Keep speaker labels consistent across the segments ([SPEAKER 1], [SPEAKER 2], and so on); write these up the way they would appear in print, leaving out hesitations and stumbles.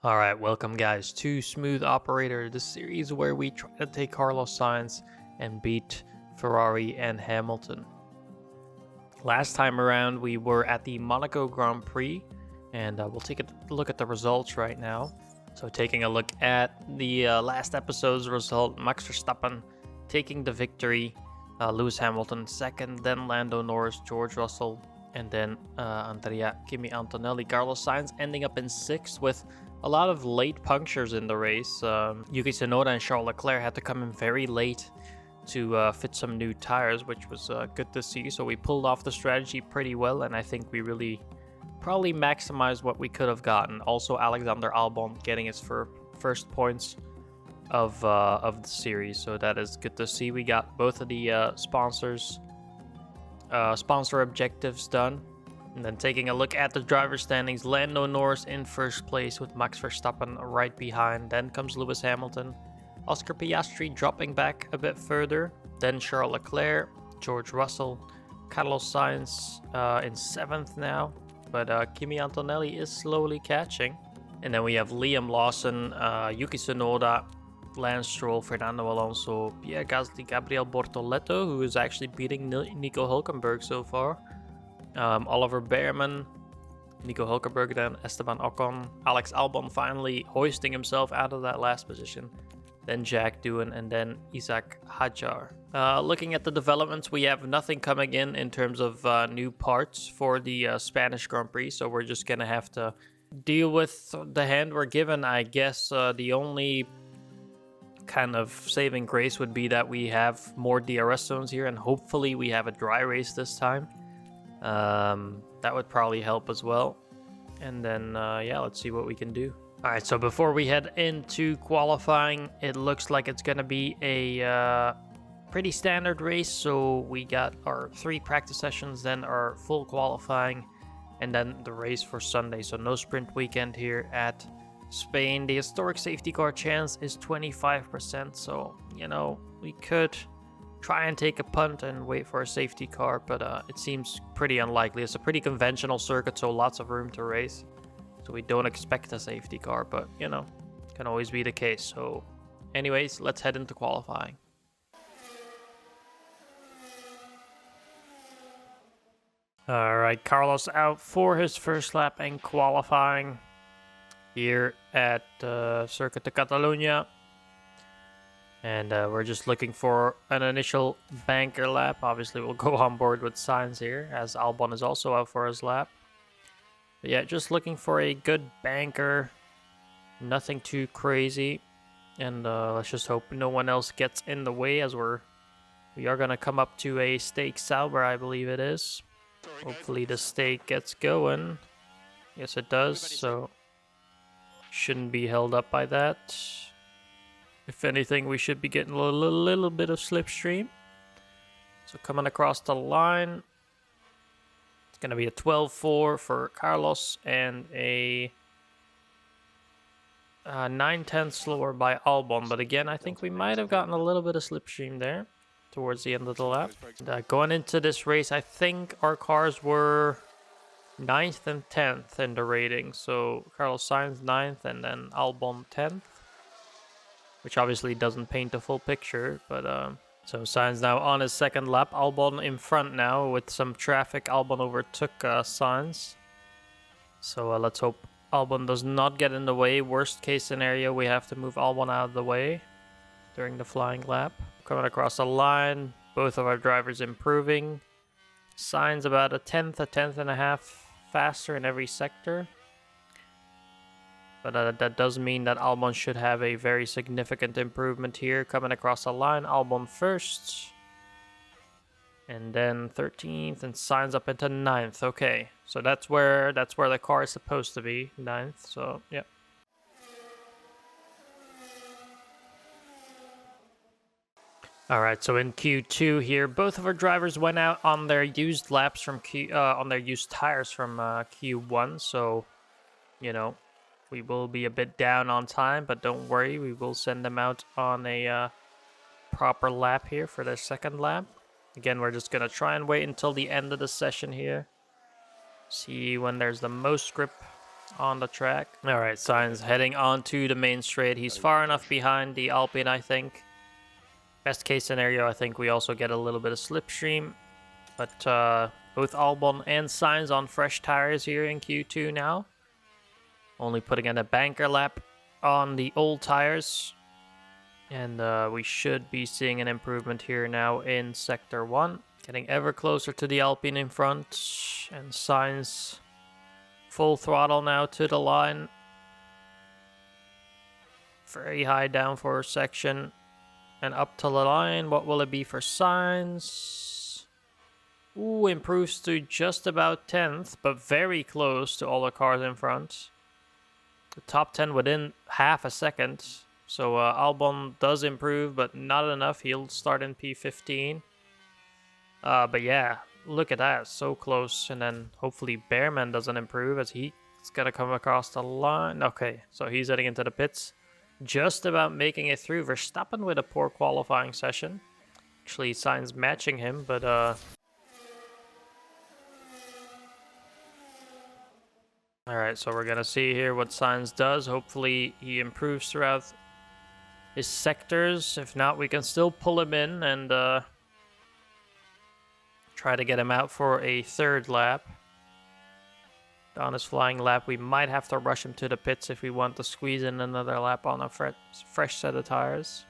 [SPEAKER 1] Alright, welcome guys to Smooth Operator, the series where we try to take Carlos Sainz and beat Ferrari and Hamilton. Last time around we were at the Monaco Grand-Prix, and we'll take a look at the results right now. So taking a look at the last episode's result, Max Verstappen taking the victory, Lewis Hamilton second, then Lando Norris, George Russell, and then Andrea Kimi Antonelli. Carlos Sainz ending up in sixth with a lot of late punctures in the race. Yuki Tsunoda and Charles Leclerc had to come in very late to fit some new tires, which was good to see. So we pulled off the strategy pretty well, and I think we really probably maximized what we could have gotten. Also, Alexander Albon getting his first points of the series, so that is good to see. We got both of the sponsor objectives done. And then taking a look at the driver standings, Lando Norris in first place with Max Verstappen right behind. Then comes Lewis Hamilton, Oscar Piastri dropping back a bit further. Then Charles Leclerc, George Russell, Carlos Sainz in seventh now. But Kimi Antonelli is slowly catching. And then we have Liam Lawson, Yuki Tsunoda, Lance Stroll, Fernando Alonso, Pierre Gasly, Gabriel Bortoleto, who is actually beating Nico Hülkenberg so far. Oliver Behrman, Nico Hülkenberg, then Esteban Ocon, Alex Albon finally hoisting himself out of that last position, then Jack Doohan, and then Isaac Hadjar. Looking at the developments, we have nothing coming in terms of new parts for the Spanish Grand Prix, so we're just gonna have to deal with the hand we're given, I guess. The only kind of saving grace would be that we have more DRS zones here, and hopefully we have a dry race this time. That would probably help as well. And then yeah, let's see what we can do. All right, so before we head into qualifying, it looks like it's gonna be a pretty standard race. So we got our 3 practice sessions, then our full qualifying, and then the race for Sunday. So no sprint weekend here at Spain. The historic safety car chance is 25%, so you know, we could try and take a punt and wait for a safety car, but it seems pretty unlikely. It's a pretty conventional circuit, so lots of room to race. So we don't expect a safety car, but you know, can always be the case. So anyways, let's head into qualifying. Alright, Carlos out for his first lap in qualifying here at Circuit de Catalunya. And we're just looking for an initial banker lap. Obviously, we'll go on board with Sainz here, as Albon is also out for his lap. But yeah, just looking for a good banker. Nothing too crazy. And let's just hope no one else gets in the way, as we are going to come up to a stake Sauber, I believe it is. Hopefully the stake gets going. Yes, it does. So shouldn't be held up by that. If anything, we should be getting a little bit of slipstream. So coming across the line, it's going to be a 12.4 for Carlos and a 9.10 slower by Albon. But again, I think we might have gotten a little bit of slipstream there towards the end of the lap. And, going into this race, I think our cars were 9th and 10th in the rating. So Carlos Sainz 9th and then Albon 10th. Which obviously doesn't paint the full picture, but so Sainz now on his second lap. Albon in front now with some traffic. Albon overtook Sainz. So let's hope Albon does not get in the way. Worst case scenario, we have to move Albon out of the way during the flying lap. Coming across the line, both of our drivers improving. Sainz about a tenth and a half faster in every sector. But that does mean that Albon should have a very significant improvement here. Coming across the line, Albon first. And then 13th, and Sainz up into 9th. Okay, so that's where the car is supposed to be, 9th. So, yeah. Alright, so in Q2 here, both of our drivers went out on their used laps from on their used tires from Q1. So, you know, we will be a bit down on time, but don't worry, we will send them out on a proper lap here for their second lap. Again, we're just going to try and wait until the end of the session here. See when there's the most grip on the track. All right, Sainz heading onto the main straight. He's far enough behind the Alpine, I think. Best case scenario, I think we also get a little bit of slipstream. But both Albon and Sainz on fresh tires here in Q2 now. Only putting in a banker lap on the old tires. And we should be seeing an improvement here now in Sector 1. Getting ever closer to the Alpine in front. And Sainz full throttle now to the line. Very high downforce section. And up to the line. What will it be for Sainz? Ooh, improves to just about 10th. But very close to all the cars in front. The top 10 within half a second. So Albon does improve, but not enough. He'll start in P15. But yeah, look at that. So close. And then hopefully Bearman doesn't improve as he's going to come across the line. Okay, so he's heading into the pits. Just about making it through. Verstappen with a poor qualifying session. Actually, Sainz matching him, but... Alright, so we're going to see here what Sainz does. Hopefully he improves throughout his sectors. If not, we can still pull him in and try to get him out for a third lap. On his flying lap, we might have to rush him to the pits if we want to squeeze in another lap on a fresh set of tires.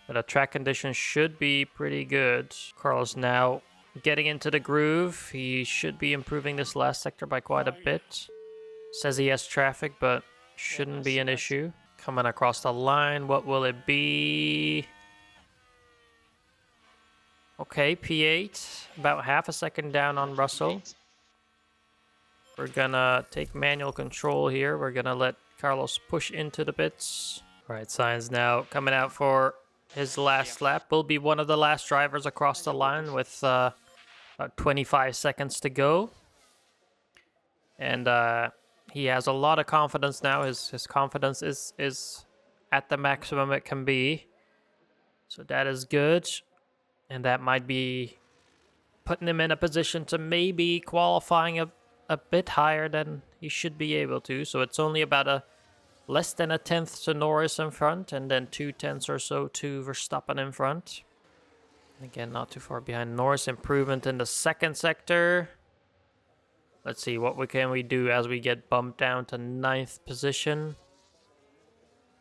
[SPEAKER 1] But the track conditions should be pretty good. Carlos now getting into the groove. He should be improving this last sector by quite a bit. Says he has traffic, but shouldn't be an issue. Coming across the line, what will it be? Okay, P8. About half a second down on Russell. We're gonna take manual control here. We're gonna let Carlos push into the pits. All right, Sainz now coming out for his last lap. Will be one of the last drivers across the line with about 25 seconds to go. And he has a lot of confidence now. His confidence is at the maximum it can be. So that is good. And that might be putting him in a position to maybe qualifying a bit higher than he should be able to. So it's only about less than a 10th to Norris in front. And then 2/10 or so to Verstappen in front. Again, not too far behind Norris. Improvement in the second sector. Let's see, what can we do as we get bumped down to 9th position.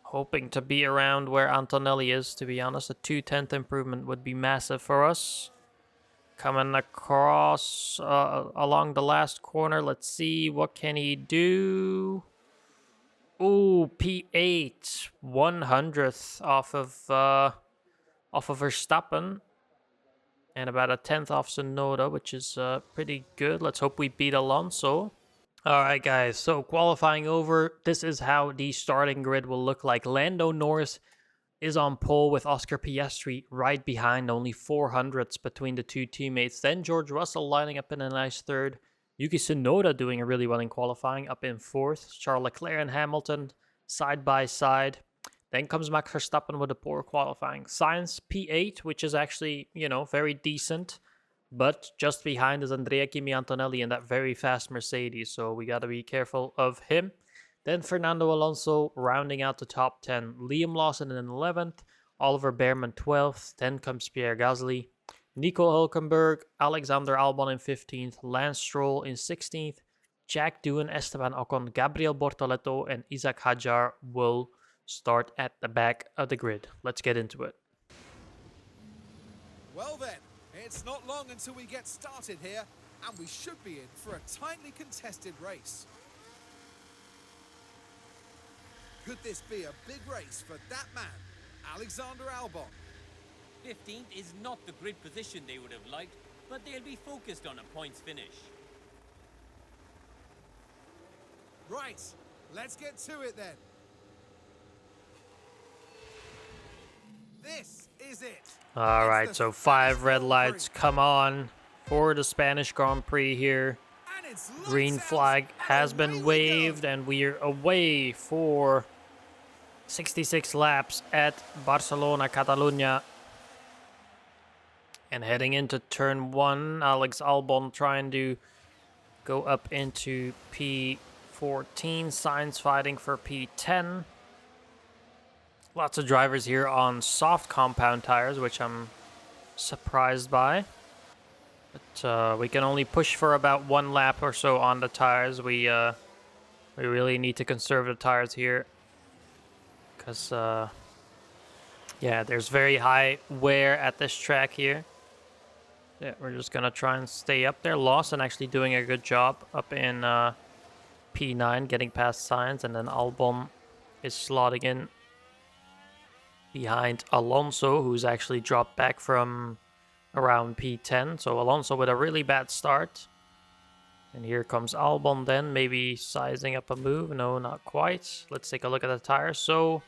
[SPEAKER 1] Hoping to be around where Antonelli is, to be honest. A 2/10 improvement would be massive for us. Coming across along the last corner. Let's see, what can he do? Ooh, P8. 100th off of Verstappen. And about a 10th off Tsunoda, which is pretty good. Let's hope we beat Alonso. Alright guys, so qualifying over. This is how the starting grid will look like. Lando Norris is on pole with Oscar Piastri right behind. Only 400ths between the two teammates. Then George Russell lining up in a nice third. Yuki Tsunoda doing really well in qualifying, up in 4th. Charles Leclerc and Hamilton side by side. Then comes Max Verstappen with a poor qualifying. Sainz P8, which is actually, you know, very decent. But just behind is Andrea Kimi Antonelli in that very fast Mercedes. So we got to be careful of him. Then Fernando Alonso rounding out the top 10. Liam Lawson in 11th. Oliver Bearman 12th. Then comes Pierre Gasly. Nico Hülkenberg. Alexander Albon in 15th. Lance Stroll in 16th. Jack Doohan, Esteban Ocon, Gabriel Bortoleto, and Isaac Hadjar will start at the back of the grid. Let's get into it.
[SPEAKER 2] Well then, it's not long until we get started here, and we should be in for a tightly contested race. Could this be a big race for that man, Alexander Albon?
[SPEAKER 3] 15th is not the grid position they would have liked, but they'll be focused on a points finish.
[SPEAKER 2] Right, let's get to it then. This is it.
[SPEAKER 1] All right, so 5 red lights come on for the Spanish Grand Prix here. Green flag has been waved, and we're away for 66 laps at Barcelona-Catalunya. And heading into turn 1, Alex Albon trying to go up into P4 14, Sainz fighting for P10. Lots of drivers here on soft compound tires, which I'm surprised by. But we can only push for about 1 lap or so on the tires. We really need to conserve the tires here. Because, yeah, there's very high wear at this track here. Yeah, we're just going to try and stay up there. Lawson actually doing a good job up in P9, getting past Sainz. And then Albon is slotting in behind Alonso, who's actually dropped back from around P10. So Alonso with a really bad start. And here comes Albon then, maybe sizing up a move. No, not quite. Let's take a look at the tires. So,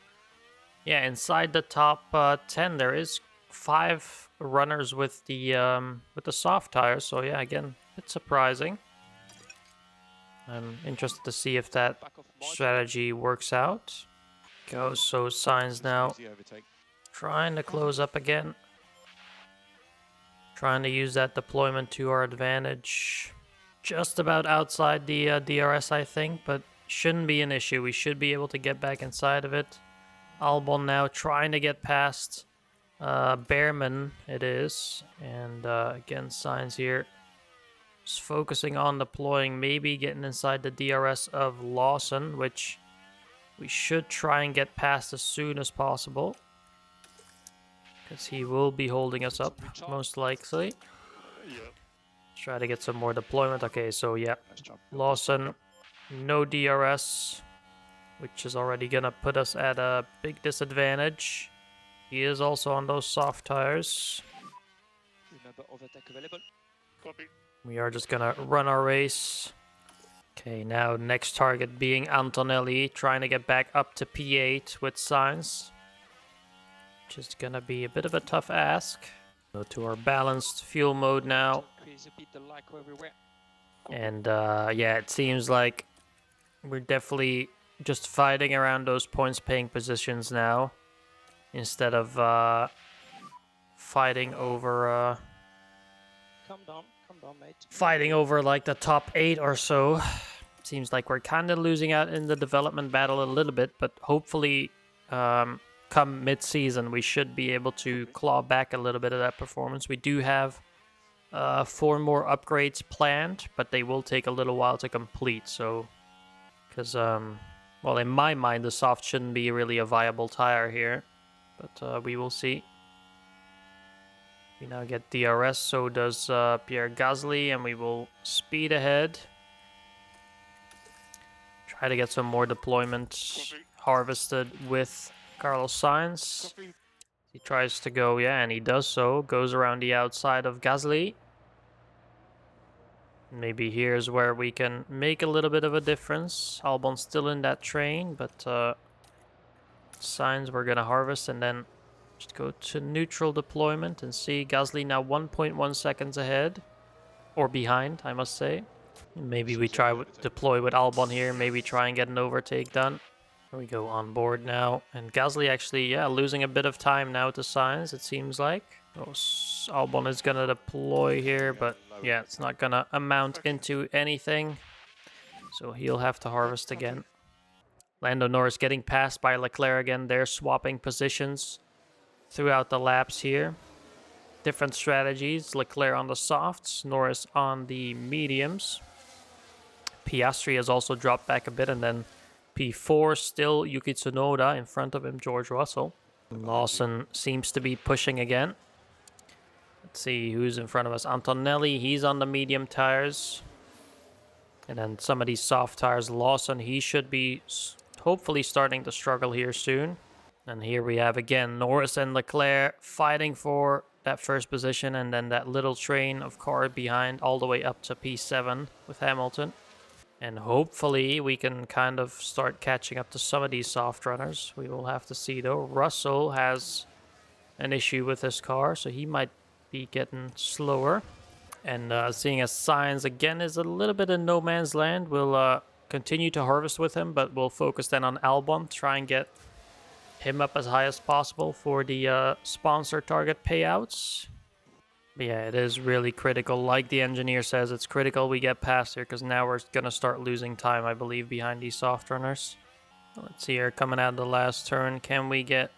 [SPEAKER 1] yeah, inside the top 10, there is 5 runners with the soft tires. So, yeah, again, it's surprising. I'm interested to see if that strategy works out. Goes, so Sainz now trying to close up again. Trying to use that deployment to our advantage. Just about outside the DRS, I think, but shouldn't be an issue. We should be able to get back inside of it. Albon now trying to get past Behrman, it is. And again, Sainz here just focusing on deploying, maybe getting inside the DRS of Lawson, which we should try and get past as soon as possible. Because he will be holding us up, most likely. Let's try to get some more deployment. Okay, so yeah, Lawson, no DRS, which is already going to put us at a big disadvantage. He is also on those soft tires. We are just going to run our race. Okay, now next target being Antonelli, trying to get back up to P8 with Sainz. Which is going to be a bit of a tough ask. Go to our balanced fuel mode now. And yeah, it seems like we're definitely just fighting around those points paying positions now. Instead of fighting over... Calm down, mate. Fighting over like the top 8 or so. Seems like we're kind of losing out in the development battle a little bit, but hopefully come mid-season we should be able to claw back a little bit of that performance. We do have 4 more upgrades planned, but they will take a little while to complete. So, because well, in my mind the soft shouldn't be really a viable tire here, but we will see. We now get DRS, so does Pierre Gasly, and we will speed ahead. Try to get some more deployment harvested with Carlos Sainz. He tries to go, yeah, and he does so. Goes around the outside of Gasly. Maybe here's where we can make a little bit of a difference. Albon's still in that train, but Sainz we're going to harvest and then just go to neutral deployment and see Gasly now 1.1 seconds ahead. Or behind, I must say. Maybe we try deploy with Albon here. Maybe try and get an overtake done. Here we go on board now. And Gasly actually, yeah, losing a bit of time now to Sainz, it seems like. Oh, Albon is going to deploy here, but yeah, it's not going to amount into anything. So he'll have to harvest again. Lando Norris getting passed by Leclerc again. They're swapping positions throughout the laps here. Different strategies. Leclerc on the softs, Norris on the mediums. Piastri has also dropped back a bit, and then P4 still Yuki Tsunoda in front of him, George Russell. Lawson seems to be pushing again. Let's see who's in front of us. Antonelli, he's on the medium tires. And then some of these soft tires. Lawson, he should be hopefully starting to struggle here soon. And here we have again Norris and Leclerc fighting for that first position, and then that little train of cars behind all the way up to P7 with Hamilton. And hopefully we can kind of start catching up to some of these soft runners. We will have to see though. Russell has an issue with his car, so he might be getting slower. And seeing as Sainz again is a little bit in no man's land, we'll continue to harvest with him, but we'll focus then on Albon, try and get him up as high as possible for the sponsor target payouts. But yeah, it is really critical. Like the engineer says, it's critical we get past here because now we're going to start losing time, I believe, behind these soft runners. Let's see here, coming out of the last turn, can we get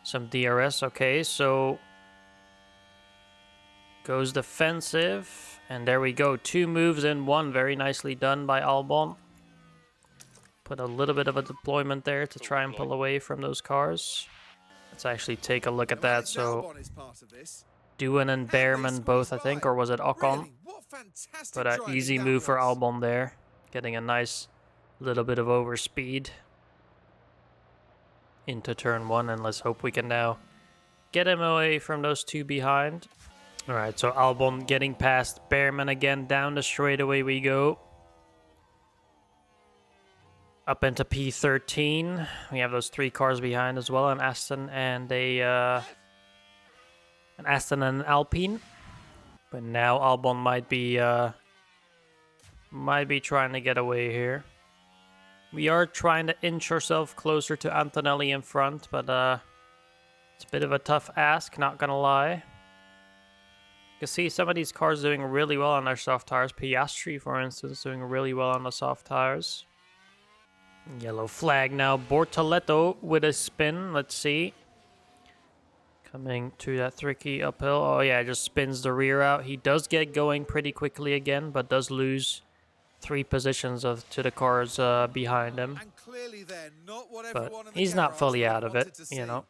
[SPEAKER 1] some DRS? Okay, so goes defensive, and there we go. 2 moves in 1, very nicely done by Albon. Put a little bit of a deployment there to try and pull away from those cars. Let's actually take a look at that. So Doohan and Behrman both, I think, or was it Ocon? But an easy move for Albon there, getting a nice little bit of overspeed into turn 1, and let's hope we can now get him away from those 2 behind. All right, so Albon getting past Behrman again. Down the straightaway we go. Up into P13. We have those 3 cars behind as well, an Aston and an Alpine. But now Albon might be trying to get away here. We are trying to inch ourselves closer to Antonelli in front, but it's a bit of a tough ask, not gonna lie. You can see some of these cars doing really well on their soft tires. Piastri, for instance, doing really well on the soft tires. Yellow flag now. Bortoletto with a spin. Let's see. Coming to that tricky uphill. Oh yeah, just spins the rear out. He does get going pretty quickly again, but does lose 3 positions to the cars behind him. But he's not fully out of it, you know.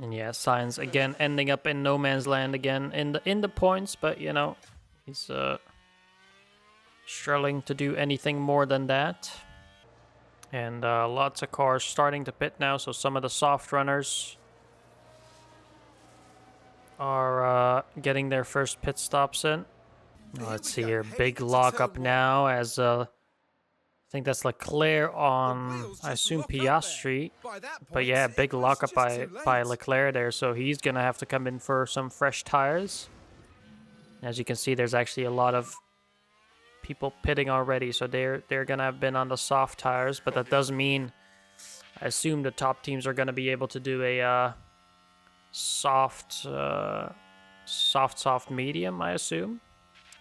[SPEAKER 1] And yeah, Sainz again ending up in no man's land again in the points, but you know, he's struggling to do anything more than that. And lots of cars starting to pit now, so some of the soft runners are getting their first pit stops in. Let's see here, big lockup now as I think that's Leclerc on, I assume, Piastri. But yeah, big lockup by Leclerc there, so he's going to have to come in for some fresh tires. As you can see, there's actually a lot of people pitting already, so they're gonna have been on the soft tires, but that does mean, I assume, the top teams are gonna be able to do a soft medium, I assume.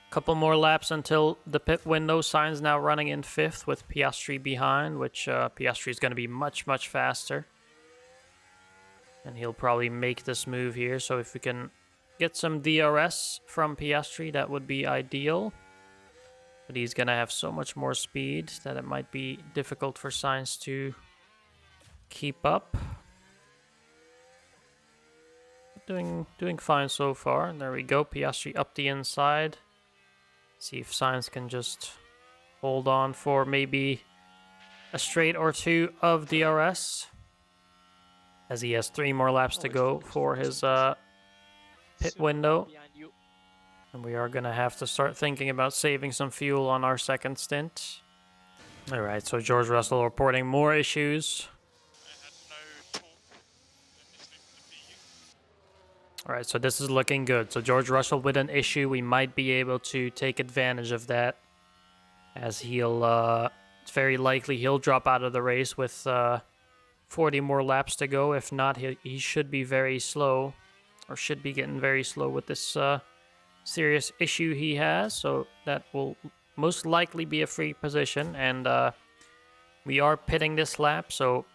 [SPEAKER 1] Couple more laps until the pit window. Sainz now running in 5th with Piastri behind, which Piastri is gonna be much faster, and he'll probably make this move here. So if we can get some DRS from Piastri, that would be ideal. But he's going to have so much more speed that it might be difficult for Sainz to keep up. Doing fine so far. And there we go. Piastri up the inside. See if Sainz can just hold on for maybe a straight or 2 of DRS, as he has 3 more laps to go for his pit window. And we are going to have to start thinking about saving some fuel on our second stint. Alright, so George Russell reporting more issues. Alright, so this is looking good. So George Russell with an issue. We might be able to take advantage of that, as he'll, it's very likely he'll drop out of the race with 40 more laps to go. If not, he should be very slow, or should be getting very slow with this serious issue he has, so that will most likely be a free position. And we are pitting this lap, so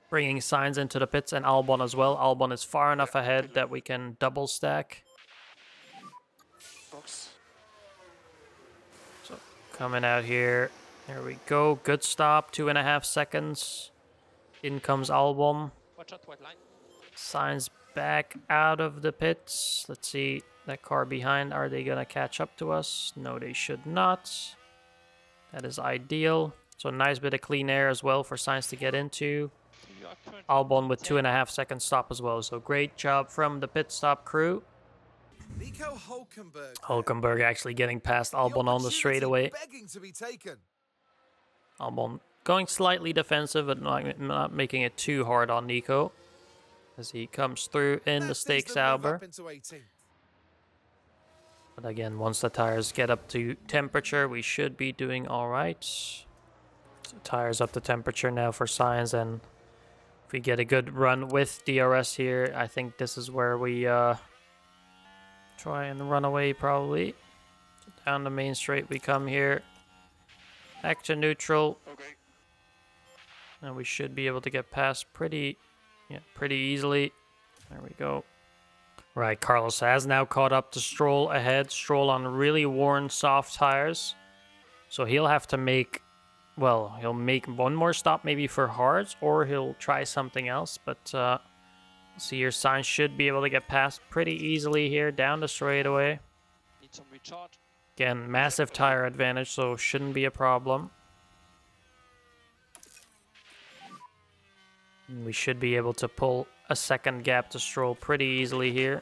[SPEAKER 1] bringing Sainz into the pits, and Albon as well. Albon is far enough ahead that we can double stack. So coming out here, there we go, good stop, 2.5 seconds. In comes Albon. Sainz back out of the pits. Let's see, that car behind, are they gonna catch up to us? No, they should not. That is ideal. So nice bit of clean air as well for Sainz to get into. Albon with 2.5 second stop as well. So great job from the pit stop crew. Hulkenberg actually getting past Albon on the straightaway. Albon going slightly defensive, but not making it too hard on Nico, as he comes through in the Stakes Sauber. But again, once the tires get up to temperature, we should be doing alright. So tires up to temperature now for Sainz, and if we get a good run with DRS here, I think this is where we Try and run away probably. So down the main straight we come here. Back to neutral.
[SPEAKER 4] Okay.
[SPEAKER 1] And we should be able to get past pretty easily. There we go. Right, Carlos has now caught up to Stroll ahead. Stroll on really worn soft tires. So he'll have to make, well, he'll make one more stop maybe for hards, or he'll try something else. But see here, Sainz should be able to get past pretty easily here down the straightaway.
[SPEAKER 4] Need some recharge.
[SPEAKER 1] Again, massive tire advantage, so shouldn't be a problem. And we should be able to pull a second gap to Stroll pretty easily here.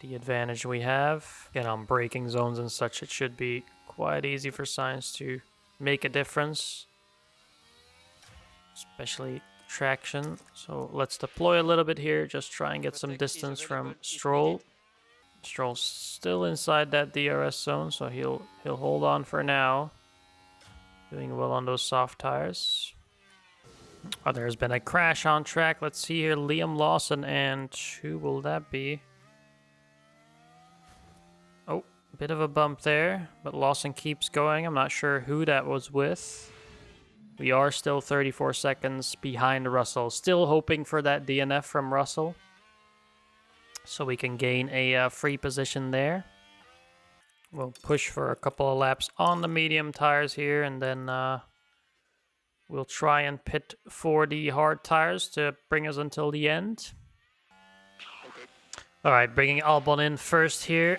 [SPEAKER 1] The advantage we have. Again, on braking zones and such, it should be quite easy for Sainz to make a difference. Especially traction. So let's deploy a little bit here. Just try and get some distance from Stroll. Stroll's still inside that DRS zone, so he'll hold on for now. Doing well on those soft tires. Oh, there's been a crash on track. Let's see here. Liam Lawson, and who will that be? Oh, a bit of a bump there, but Lawson keeps going. I'm not sure who that was with. We are still 34 seconds behind Russell. Still hoping for that DNF from Russell, so we can gain a free position there. We'll push for a couple of laps on the medium tires here, and then we'll try and pit for the hard tires to bring us until the end.
[SPEAKER 4] Okay.
[SPEAKER 1] All right, bringing Albon in first here.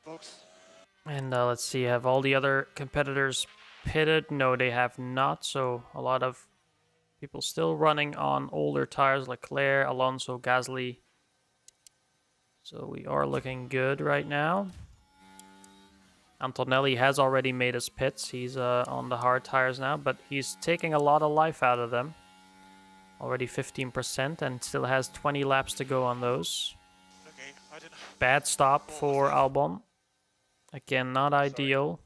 [SPEAKER 4] Box.
[SPEAKER 1] And let's see, have all the other competitors pitted? No, they have not. So a lot of people still running on older tires, Leclerc, Alonso, Gasly. So we are looking good right now. Antonelli has already made his pits. He's on the hard tires now, but he's taking a lot of life out of them. Already 15% and still has 20 laps to go on those.
[SPEAKER 4] Okay, I didn't.
[SPEAKER 1] Bad stop for Albon. Again, not ideal.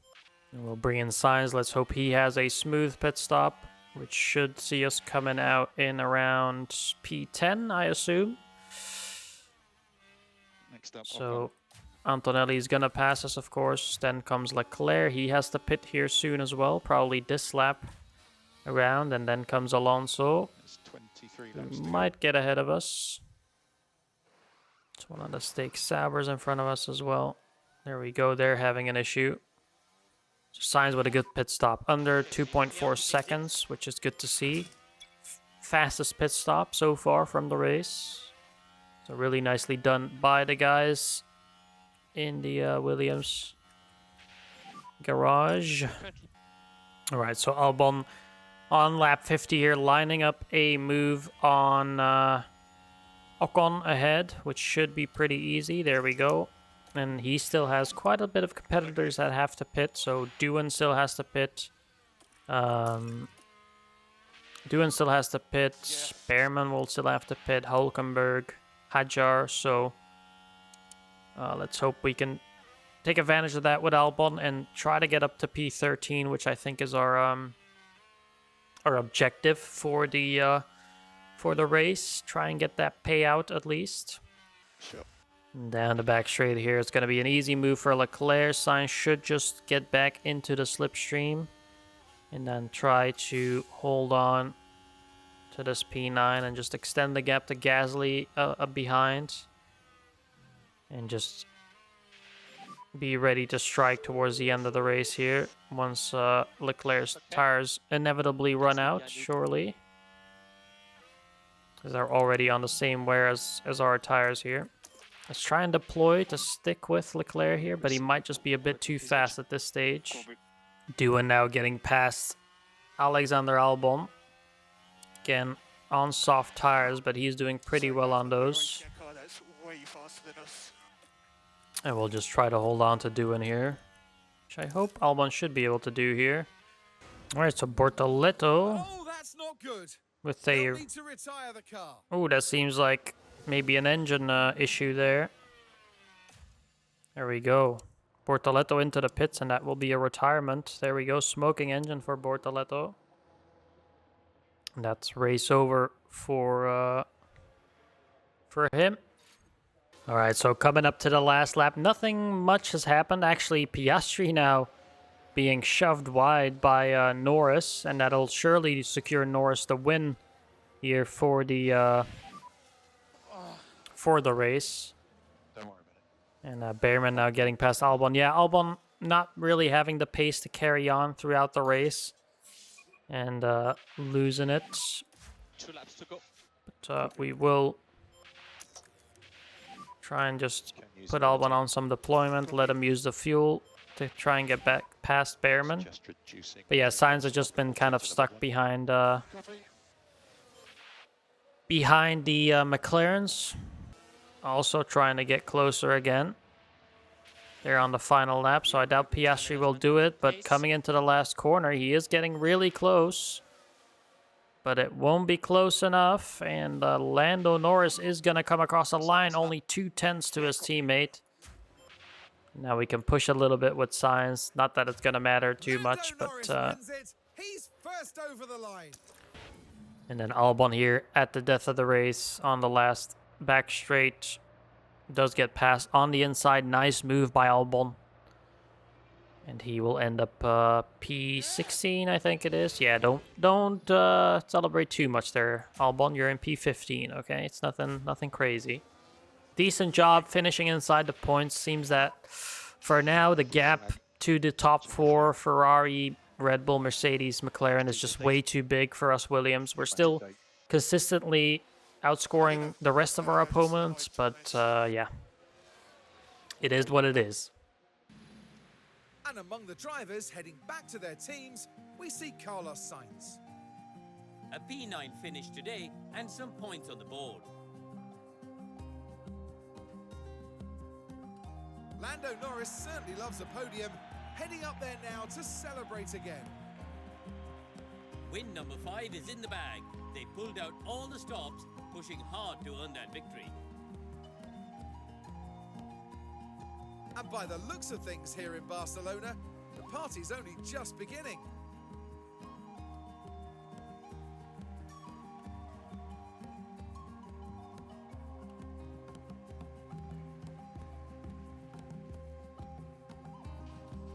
[SPEAKER 1] And we'll bring in Sainz. Let's hope he has a smooth pit stop, which should see us coming out in around P10, I assume.
[SPEAKER 4] Next up.
[SPEAKER 1] So Antonelli's gonna pass us, of course. Then comes Leclerc. He has to pit here soon as well, probably this lap around. And then comes Alonso.
[SPEAKER 4] It's 23 laps.
[SPEAKER 1] He might get ahead of us. It's one of the Steak Saubers in front of us as well. There we go. They're having an issue. So Sainz with a good pit stop. Under 2.4 seconds, which is good to see. Fastest pit stop so far from the race. So really nicely done by the guys in the Williams garage. All right, so Albon on lap 50 here, lining up a move on Ocon ahead, which should be pretty easy. There we go. And he still has quite a bit of competitors that have to pit. So Doohan still has to pit. Doohan still has to pit. Behrman will still have to pit. Hulkenberg, Hadjar. So let's hope we can take advantage of that with Albon and try to get up to P13, which I think is our objective for the race. Try and get that payout at least.
[SPEAKER 4] Sure.
[SPEAKER 1] Down the back straight here, it's going to be an easy move for Leclerc. Sainz should just get back into the slipstream and then try to hold on to this P9 and just extend the gap to Gasly behind. And just be ready to strike towards the end of the race here once Leclerc's tires inevitably run out, surely. Because they're already on the same wear as our tires here. Let's try and deploy to stick with Leclerc here, but he might just be a bit too fast at this stage. Doohan now getting past Alexander Albon. Again, on soft tires, but he's doing pretty well on those. And we'll just try to hold on to Doohan here, which I hope Albon should be able to do here. All right, so Bortoleto
[SPEAKER 2] Oh, that's not good.
[SPEAKER 1] with
[SPEAKER 2] They'll
[SPEAKER 1] a...
[SPEAKER 2] need to retire the car.
[SPEAKER 1] Oh, that seems like maybe an engine issue there. There we go. Bortoleto into the pits, and that will be a retirement. There we go. Smoking engine for Bortoleto. And that's race over for him. All right, so coming up to the last lap, nothing much has happened. Actually, Piastri now being shoved wide by Norris, and that'll surely secure Norris the win here for the race.
[SPEAKER 4] Don't worry about it.
[SPEAKER 1] And Behrman now getting past Albon. Yeah, Albon not really having the pace to carry on throughout the race, and losing it.
[SPEAKER 4] 2 laps to go.
[SPEAKER 1] But we will try and just
[SPEAKER 4] Can use
[SPEAKER 1] put
[SPEAKER 4] the
[SPEAKER 1] Albon on some deployment, let him use the fuel to try and get back past Behrman.
[SPEAKER 4] Just reducing.
[SPEAKER 1] But yeah, Sainz has just been kind of stuck behind the McLarens. Also trying to get closer again. They're on the final lap, so I doubt Piastri will do it. But coming into the last corner, he is getting really close. But it won't be close enough. And Lando Norris is going to come across the line, only 2/10 to his teammate. Now we can push a little bit with Sainz. Not that it's going to matter too much, but...
[SPEAKER 2] He's first over the line.
[SPEAKER 1] And then Albon here at the death of the race on the last back straight. Does get past on the inside. Nice move by Albon. And he will end up P16, I think it is. Yeah, don't celebrate too much there, Albon. You're in P15, okay? It's nothing crazy. Decent job finishing inside the points. Seems that for now the gap to the top 4, Ferrari, Red Bull, Mercedes, McLaren, is just way too big for us Williams. We're still consistently outscoring the rest of our opponents, but yeah, it is what it is.
[SPEAKER 2] And among the drivers heading back to their teams, we see Carlos Sainz.
[SPEAKER 3] A P9 finish today and some points on the board.
[SPEAKER 2] Lando Norris certainly loves a podium, heading up there now to celebrate again.
[SPEAKER 3] Win number 5 is in the bag. They pulled out all the stops, pushing hard to earn that victory.
[SPEAKER 2] And by the looks of things here in Barcelona, the party's only just beginning.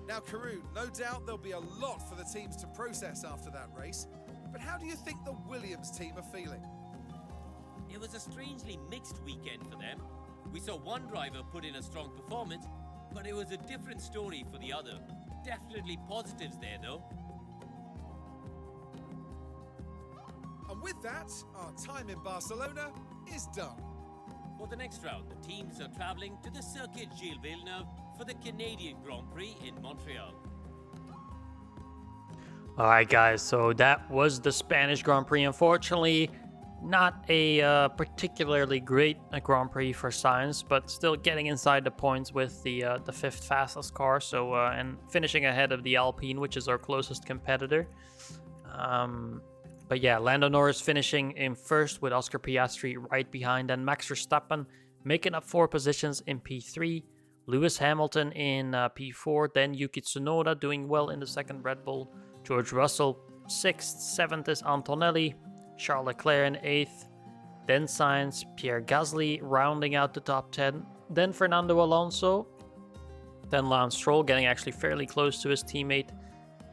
[SPEAKER 2] Now, Karun, no doubt there'll be a lot for the teams to process after that race, but how do you think the Williams team are feeling?
[SPEAKER 3] It was a strangely mixed weekend for them. We saw one driver put in a strong performance, but it was a different story for the other. Definitely positives there, though.
[SPEAKER 2] And with that, our time in Barcelona is done.
[SPEAKER 3] For the next round, the teams are traveling to the Circuit Gilles Villeneuve for the Canadian Grand-Prix in Montreal.
[SPEAKER 1] All right, guys, so that was the Spanish Grand Prix. Unfortunately, not a particularly great Grand Prix for Sainz, but still getting inside the points with the 5th fastest car, so and finishing ahead of the Alpine, which is our closest competitor. But yeah, Lando Norris finishing in 1st with Oscar Piastri right behind, and Max Verstappen making up 4 positions in P3. Lewis Hamilton in P4, then Yuki Tsunoda doing well in the 2nd Red Bull. George Russell 6th, 7th is Antonelli. Charles Leclerc in 8th, then Sainz, Pierre Gasly rounding out the top 10, then Fernando Alonso, then Lance Stroll getting actually fairly close to his teammate,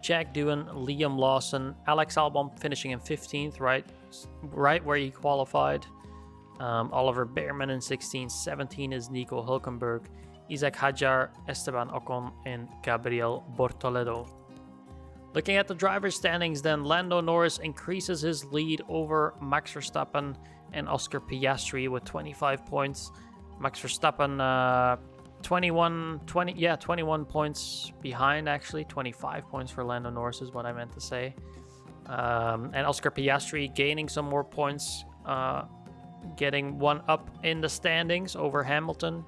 [SPEAKER 1] Jack Doohan, Liam Lawson, Alex Albon finishing in 15th, right where he qualified, Oliver Behrman in 16th, 17 is Nico Hülkenberg, Isaac Hadjar, Esteban Ocon, and Gabriel Bortoledo. Looking at the driver's standings, then Lando Norris increases his lead over Max Verstappen and Oscar Piastri with 25 points. Max Verstappen 21 points behind, actually. 25 points for Lando Norris is what I meant to say. And Oscar Piastri gaining some more points, getting one up in the standings over Hamilton.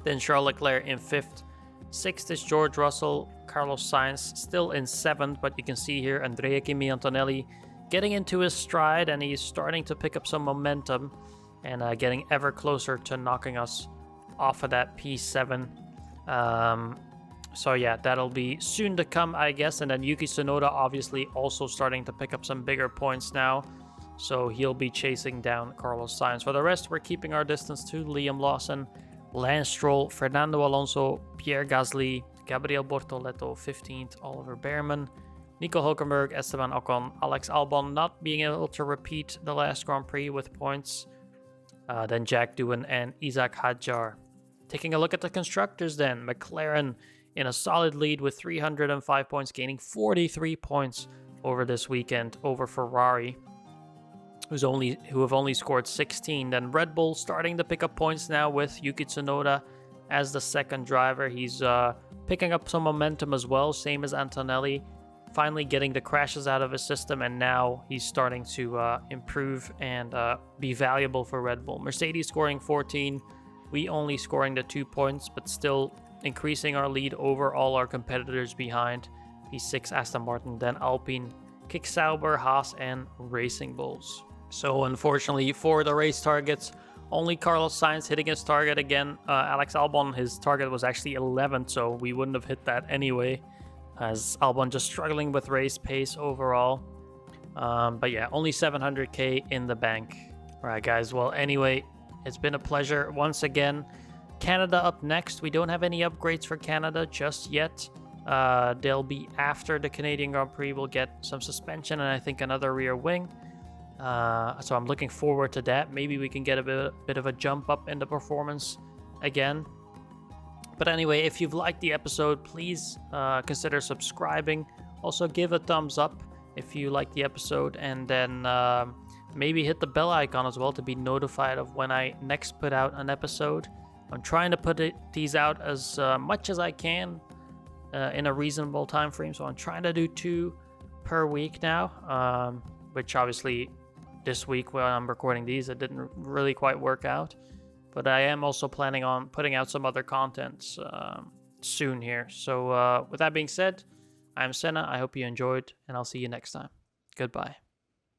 [SPEAKER 1] Then Charles Leclerc in 5th. 6th is George Russell. Carlos Sainz still in 7th, but you can see here Andrea Kimi Antonelli getting into his stride, and he's starting to pick up some momentum and getting ever closer to knocking us off of that P7. So yeah, that'll be soon to come, I guess. And then Yuki Tsunoda obviously also starting to pick up some bigger points now. so he'll be chasing down Carlos Sainz. For the rest, we're keeping our distance to Liam Lawson, Lance Stroll, Fernando Alonso, Pierre Gasly, Gabriel Bortoleto 15th, Oliver Bearman, Nico Hulkenberg, Esteban Ocon, Alex Albon not being able to repeat the last Grand Prix with points, then Jack Doohan and Isaac Hadjar. Taking a look at the constructors then, McLaren in a solid lead with 305 points, gaining 43 points over this weekend over Ferrari, who have only scored 16. Then Red Bull starting to pick up points now with Yuki Tsunoda as the second driver. He's picking up some momentum as well, same as Antonelli, finally getting the crashes out of his system, and now he's starting to improve and be valuable for Red Bull. Mercedes scoring 14, we only scoring the 2 points, but still increasing our lead over all our competitors behind. P6 Aston Martin, then Alpine, Kick Sauber, Haas, and Racing Bulls. So unfortunately for the race targets, only Carlos Sainz hitting his target again. Alex Albon, his target was actually 11th, so we wouldn't have hit that anyway, as Albon just struggling with race pace overall. But yeah, only 700k in the bank. All right, guys. Well, anyway, it's been a pleasure once again. Canada up next. We don't have any upgrades for Canada just yet. They'll be after the Canadian Grand Prix. We'll get some suspension and I think another rear wing. So I'm looking forward to that. Maybe we can get a bit of a jump up in the performance again. But anyway, if you've liked the episode, please consider subscribing. Also give a thumbs up if you like the episode, and then maybe hit the bell icon as well to be notified of when I next put out an episode. I'm trying to put these out as much as I can in a reasonable time frame, so I'm trying to do 2 per week now, which obviously this week when I'm recording these, it didn't really quite work out. But I am also planning on putting out some other content soon here. So with that being said, I'm Senne. I hope you enjoyed, and I'll see you next time. Goodbye.